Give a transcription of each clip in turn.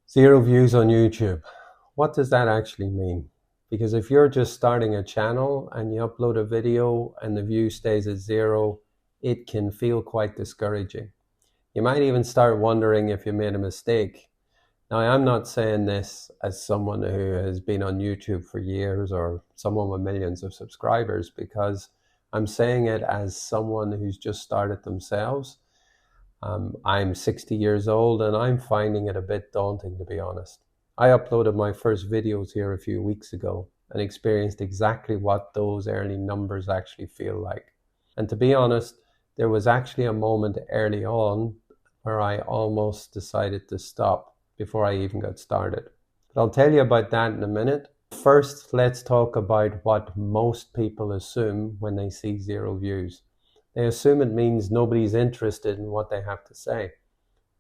Zero views on YouTube. What does that actually mean? Because if you're just starting a channel and you upload a video and the view stays at zero, it can feel quite discouraging. You might even start wondering if you made a mistake. Now, I'm not saying this as someone who has been on YouTube for years or someone with millions of subscribers, because I'm saying it as someone who's just started themselves. I'm 60 years old and I'm finding it a bit daunting, to be honest. I uploaded my first videos here a few weeks ago and experienced exactly what those early numbers actually feel like. And to be honest, there was actually a moment early on where I almost decided to stop before I even got started. But I'll tell you about that in a minute. First, let's talk about what most people assume when they see zero views. They assume it means nobody's interested in what they have to say.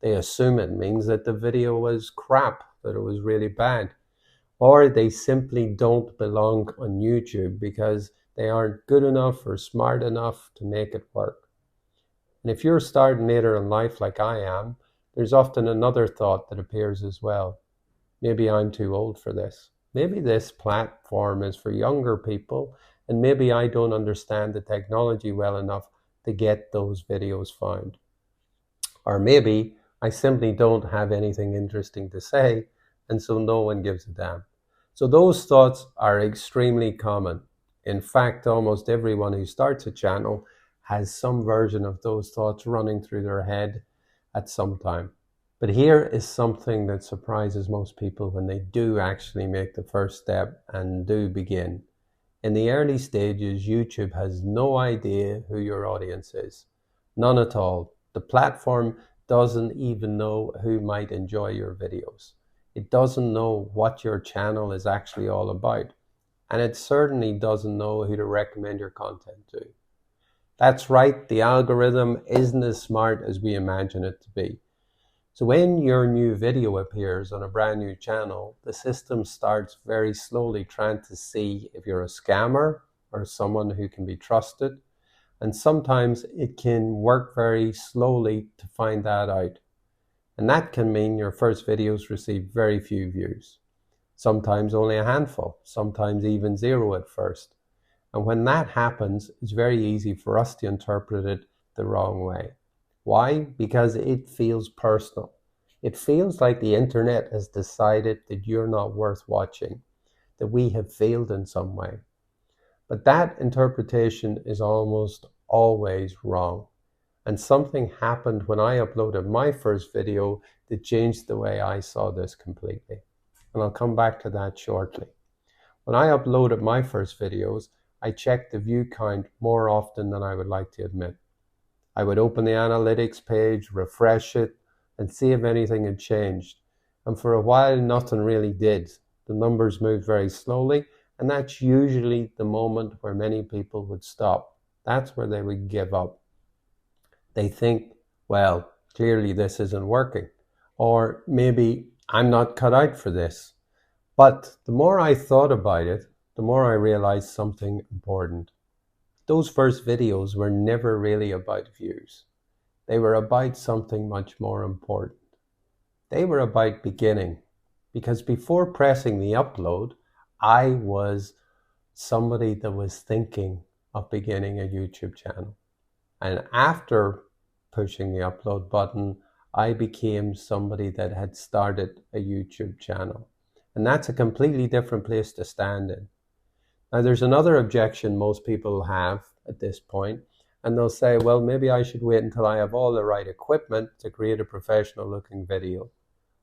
They assume it means that the video was crap, that it was really bad. Or they simply don't belong on YouTube because they aren't good enough or smart enough to make it work. And if you're starting later in life like I am, there's often another thought that appears as well. Maybe I'm too old for this. Maybe this platform is for younger people, and maybe I don't understand the technology well enough to get those videos found. Or maybe I simply don't have anything interesting to say, and so no one gives a damn. So those thoughts are extremely common. In fact, almost everyone who starts a channel has some version of those thoughts running through their head at some time. But here is something that surprises most people when they do actually make the first step and do begin. In the early stages, YouTube has no idea who your audience is. None at all. The platform doesn't even know who might enjoy your videos. It doesn't know what your channel is actually all about. And it certainly doesn't know who to recommend your content to. That's right, the algorithm isn't as smart as we imagine it to be. So when your new video appears on a brand new channel, the system starts very slowly trying to see if you're a scammer or someone who can be trusted. And sometimes it can work very slowly to find that out. And that can mean your first videos receive very few views. Sometimes only a handful, sometimes even zero at first. And when that happens, it's very easy for us to interpret it the wrong way. Why? Because it feels personal. It feels like the internet has decided that you're not worth watching, that we have failed in some way. But that interpretation is almost always wrong. And something happened when I uploaded my first video that changed the way I saw this completely. And I'll come back to that shortly. When I uploaded my first videos, I checked the view count more often than I would like to admit. I would open the analytics page, refresh it, and see if anything had changed. And for a while, nothing really did. The numbers moved very slowly, and that's usually the moment where many people would stop. That's where they would give up. They think, well, clearly this isn't working. Or maybe I'm not cut out for this. But the more I thought about it, the more I realized something important. Those first videos were never really about views. They were about something much more important. They were about beginning. Because before pressing the upload, I was somebody that was thinking of beginning a YouTube channel. And after pushing the upload button, I became somebody that had started a YouTube channel. And that's a completely different place to stand in. Now, there's another objection most people have at this point, and they'll say, well, maybe I should wait until I have all the right equipment to create a professional looking video.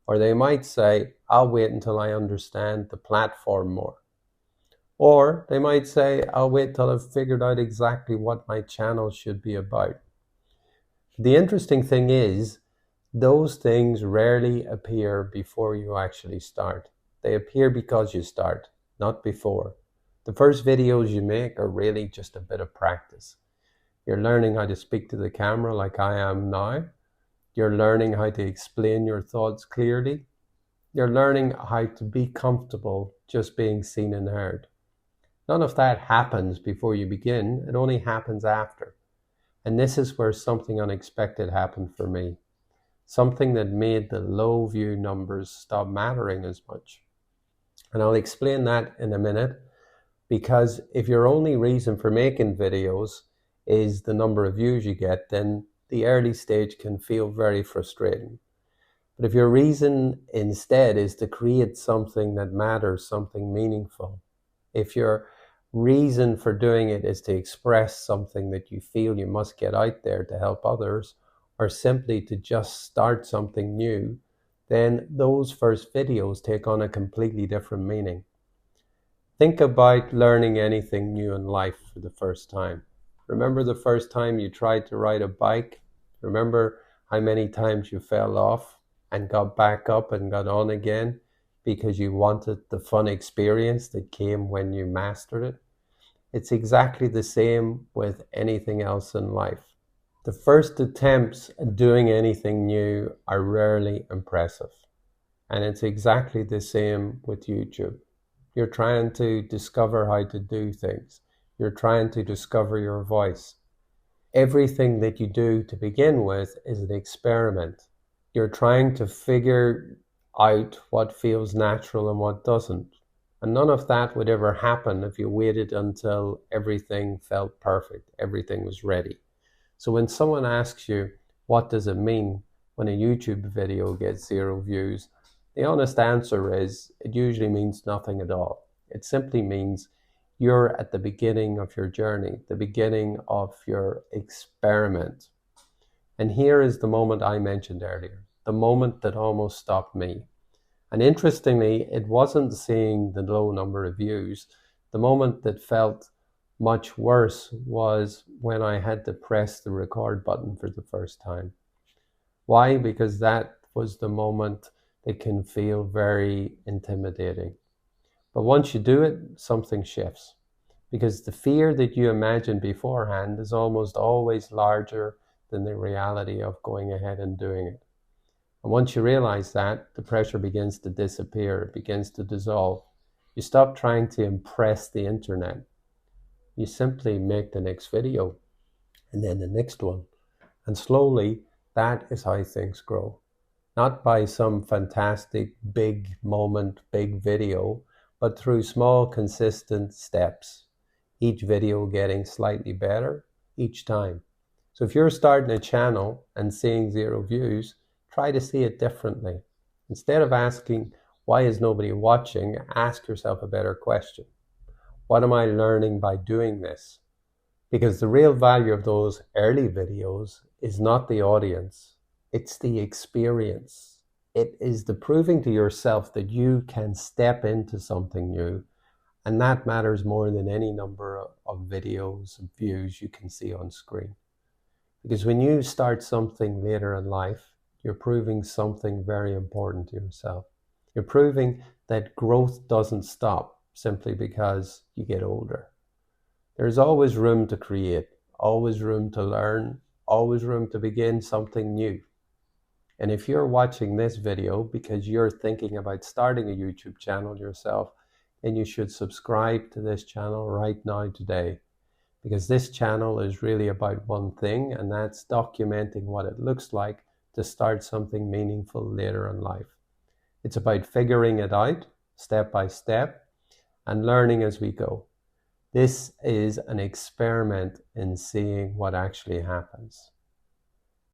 Or they might say, I'll wait until I understand the platform more. Or they might say, I'll wait till I've figured out exactly what my channel should be about. The interesting thing is, those things rarely appear before you actually start. They appear because you start, not before. The first videos you make are really just a bit of practice. You're learning how to speak to the camera like I am now. You're learning how to explain your thoughts clearly. You're learning how to be comfortable just being seen and heard. None of that happens before you begin. It only happens after. And this is where something unexpected happened for me. something that made the low view numbers stop mattering as much. And I'll explain that in a minute, because if your only reason for making videos is the number of views you get, then the early stage can feel very frustrating. But if your reason instead is to create something that matters, something meaningful, if your reason for doing it is to express something that you feel you must get out there to help others, or simply to just start something new, then those first videos take on a completely different meaning. Think about learning anything new in life for the first time. Remember the first time you tried to ride a bike? Remember how many times you fell off and got back up and got on again because you wanted the fun experience that came when you mastered it? It's exactly the same with anything else in life. The first attempts at doing anything new are rarely impressive. And it's exactly the same with YouTube. You're trying to discover how to do things. You're trying to discover your voice. Everything that you do to begin with is an experiment. You're trying to figure out what feels natural and what doesn't. And none of that would ever happen if you waited until everything felt perfect, everything was ready. So when someone asks you, what does it mean when a YouTube video gets 0 views? The honest answer is, it usually means nothing at all. It simply means you're at the beginning of your journey, the beginning of your experiment. And here is the moment I mentioned earlier, the moment that almost stopped me. And interestingly, it wasn't seeing the low number of views. The moment that felt much worse was when I had to press the record button for the first time. Why? Because that was the moment that can feel very intimidating. But once you do it, something shifts. Because the fear that you imagined beforehand is almost always larger than the reality of going ahead and doing it. And once you realize that, the pressure begins to disappear, it begins to dissolve. You stop trying to impress the internet. You simply make the next video, and then the next one. And slowly, that is how things grow. Not by some fantastic big moment, big video, but through small, consistent steps. Each video getting slightly better each time. So if you're starting a channel and seeing 0 views, try to see it differently. Instead of asking, why is nobody watching? Ask yourself a better question. What am I learning by doing this? Because the real value of those early videos is not the audience, it's the experience. It is the proving to yourself that you can step into something new, and that matters more than any number of videos and views you can see on screen. Because when you start something later in life, you're proving something very important to yourself. You're proving that growth doesn't stop simply because you get older. There's always room to create, always room to learn, always room to begin something new. And if you're watching this video because you're thinking about starting a YouTube channel yourself, then you should subscribe to this channel right now today. Because this channel is really about one thing, and that's documenting what it looks like to start something meaningful later in life. It's about figuring it out step by step and learning as we go. This is an experiment in seeing what actually happens.